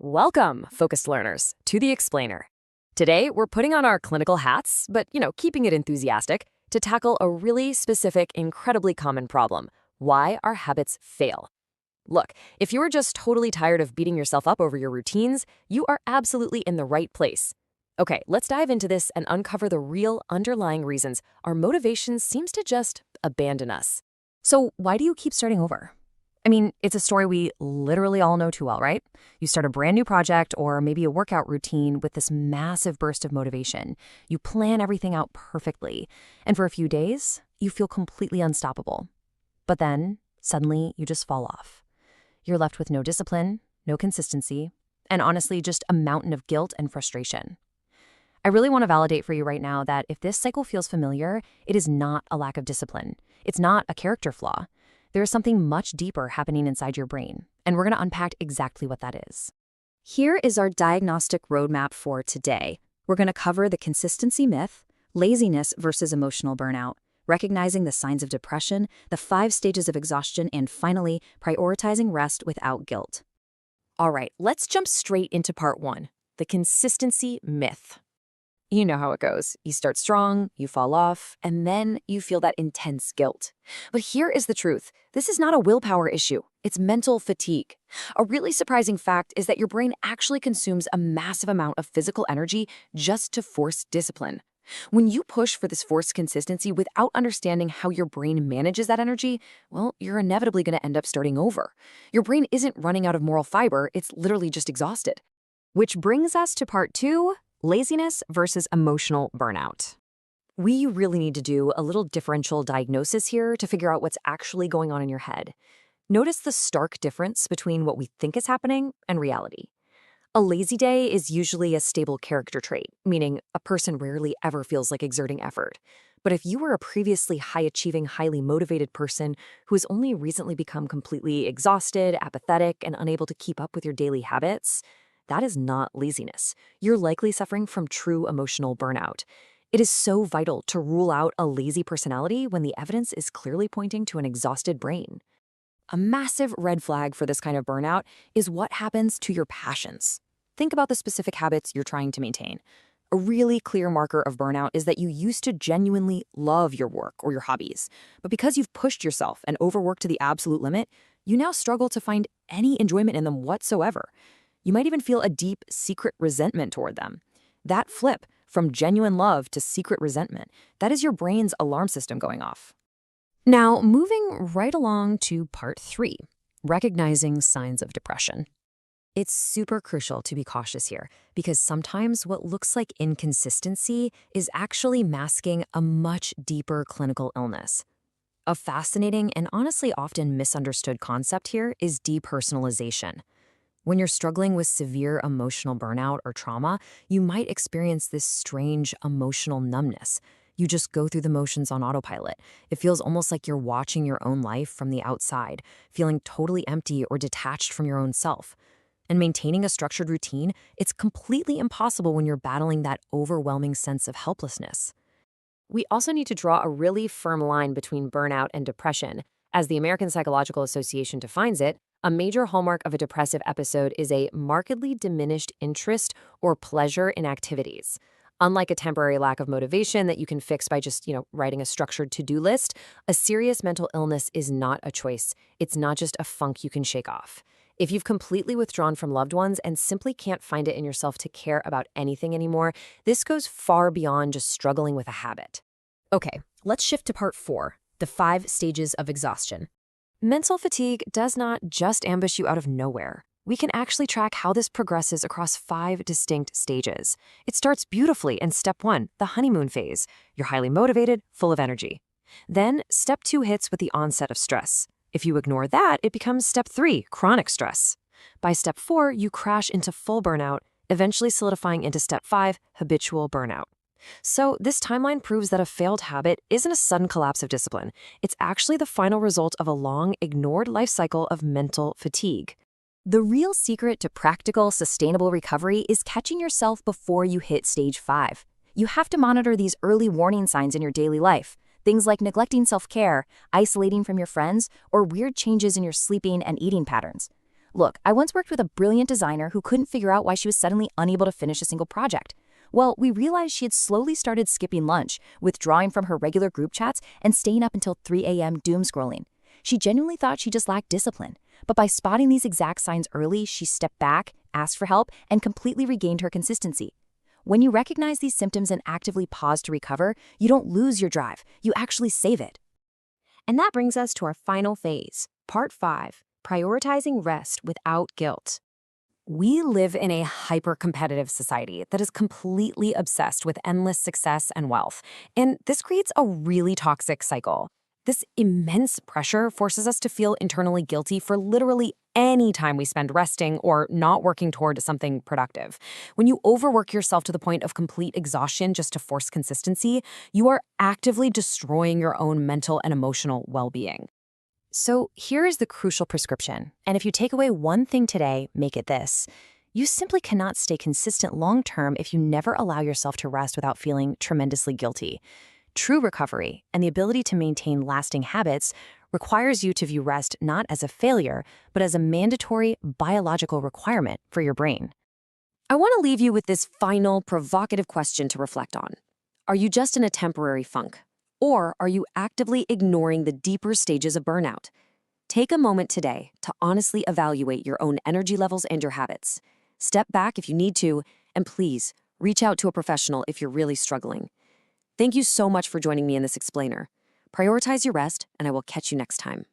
Welcome, focused learners, to The Explainer. Today, we're putting on our clinical hats, but, keeping it enthusiastic, to tackle a really specific, incredibly common problem: why our habits fail. Look, if you are just totally tired of beating yourself up over your routines, you are absolutely in the right place. Okay, let's dive into this and uncover the real underlying reasons our motivation seems to just abandon us. So why do you keep starting over? I mean, it's a story we literally all know too well, right? You start a brand new project or maybe a workout routine with this massive burst of motivation. You plan everything out perfectly, and for a few days, you feel completely unstoppable. But then, suddenly, you just fall off. You're left with no discipline, no consistency, and honestly, just a mountain of guilt and frustration. I really want to validate for you right now that if this cycle feels familiar, it is not a lack of discipline. It's not a character flaw. There is something much deeper happening inside your brain, and we're going to unpack exactly what that is. Here is our diagnostic roadmap for today. We're going to cover the consistency myth, laziness versus emotional burnout, recognizing the signs of depression, the 5 stages of exhaustion, and finally, prioritizing rest without guilt. All right, let's jump straight into part 1, the consistency myth. You know how it goes. You start strong, you fall off, and then you feel that intense guilt. But here is the truth. This is not a willpower issue. It's mental fatigue. A really surprising fact is that your brain actually consumes a massive amount of physical energy just to force discipline. When you push for this forced consistency without understanding how your brain manages that energy, well, you're inevitably going to end up starting over. Your brain isn't running out of moral fiber, it's literally just exhausted. Which brings us to part 2, laziness versus emotional burnout. We really need to do a little differential diagnosis here to figure out what's actually going on in your head. Notice the stark difference between what we think is happening and reality. A lazy day is usually a stable character trait, meaning a person rarely ever feels like exerting effort. But if you were a previously high-achieving, highly motivated person who has only recently become completely exhausted, apathetic, and unable to keep up with your daily habits, that is not laziness. You're likely suffering from true emotional burnout. It is so vital to rule out a lazy personality when the evidence is clearly pointing to an exhausted brain. A massive red flag for this kind of burnout is what happens to your passions. Think about the specific habits you're trying to maintain. A really clear marker of burnout is that you used to genuinely love your work or your hobbies, but because you've pushed yourself and overworked to the absolute limit, you now struggle to find any enjoyment in them whatsoever. You might even feel a deep, secret resentment toward them. That flip from genuine love to secret resentment, that is your brain's alarm system going off. Now, moving right along to part 3, recognizing signs of depression. It's super crucial to be cautious here because sometimes what looks like inconsistency is actually masking a much deeper clinical illness. A fascinating and honestly often misunderstood concept here is depersonalization. When you're struggling with severe emotional burnout or trauma, you might experience this strange emotional numbness. You just go through the motions on autopilot. It feels almost like you're watching your own life from the outside, feeling totally empty or detached from your own self. And maintaining a structured routine, it's completely impossible when you're battling that overwhelming sense of helplessness. We also need to draw a really firm line between burnout and depression. As the American Psychological Association defines it, a major hallmark of a depressive episode is a markedly diminished interest or pleasure in activities. Unlike a temporary lack of motivation that you can fix by just, writing a structured to-do list, a serious mental illness is not a choice. It's not just a funk you can shake off. If you've completely withdrawn from loved ones and simply can't find it in yourself to care about anything anymore, this goes far beyond just struggling with a habit. Okay, let's shift to part 4, the 5 stages of exhaustion. Mental fatigue does not just ambush you out of nowhere. We can actually track how this progresses across 5 distinct stages. It starts beautifully in step 1, the honeymoon phase. You're highly motivated, full of energy. Then step 2 hits with the onset of stress. If you ignore that, it becomes step 3, chronic stress. By step 4, you crash into full burnout, eventually solidifying into step 5, habitual burnout. So this timeline proves that a failed habit isn't a sudden collapse of discipline. It's actually the final result of a long, ignored life cycle of mental fatigue. The real secret to practical, sustainable recovery is catching yourself before you hit stage 5. You have to monitor these early warning signs in your daily life, things like neglecting self-care, isolating from your friends, or weird changes in your sleeping and eating patterns. Look, I once worked with a brilliant designer who couldn't figure out why she was suddenly unable to finish a single project. Well, we realized she had slowly started skipping lunch, withdrawing from her regular group chats, and staying up until 3 a.m. doom scrolling. She genuinely thought she just lacked discipline. But by spotting these exact signs early, she stepped back, asked for help, and completely regained her consistency. When you recognize these symptoms and actively pause to recover, you don't lose your drive, you actually save it. And that brings us to our final phase, Part 5, prioritizing rest without guilt. We live in a hyper-competitive society that is completely obsessed with endless success and wealth, and this creates a really toxic cycle. This immense pressure forces us to feel internally guilty for literally any time we spend resting or not working toward something productive. When you overwork yourself to the point of complete exhaustion just to force consistency, you are actively destroying your own mental and emotional well-being. So here is the crucial prescription. And if you take away one thing today, make it this. You simply cannot stay consistent long-term if you never allow yourself to rest without feeling tremendously guilty. True recovery and the ability to maintain lasting habits requires you to view rest not as a failure, but as a mandatory biological requirement for your brain. I want to leave you with this final provocative question to reflect on. Are you just in a temporary funk? Or are you actively ignoring the deeper stages of burnout? Take a moment today to honestly evaluate your own energy levels and your habits. Step back if you need to, and please reach out to a professional if you're really struggling. Thank you so much for joining me in this explainer. Prioritize your rest, and I will catch you next time.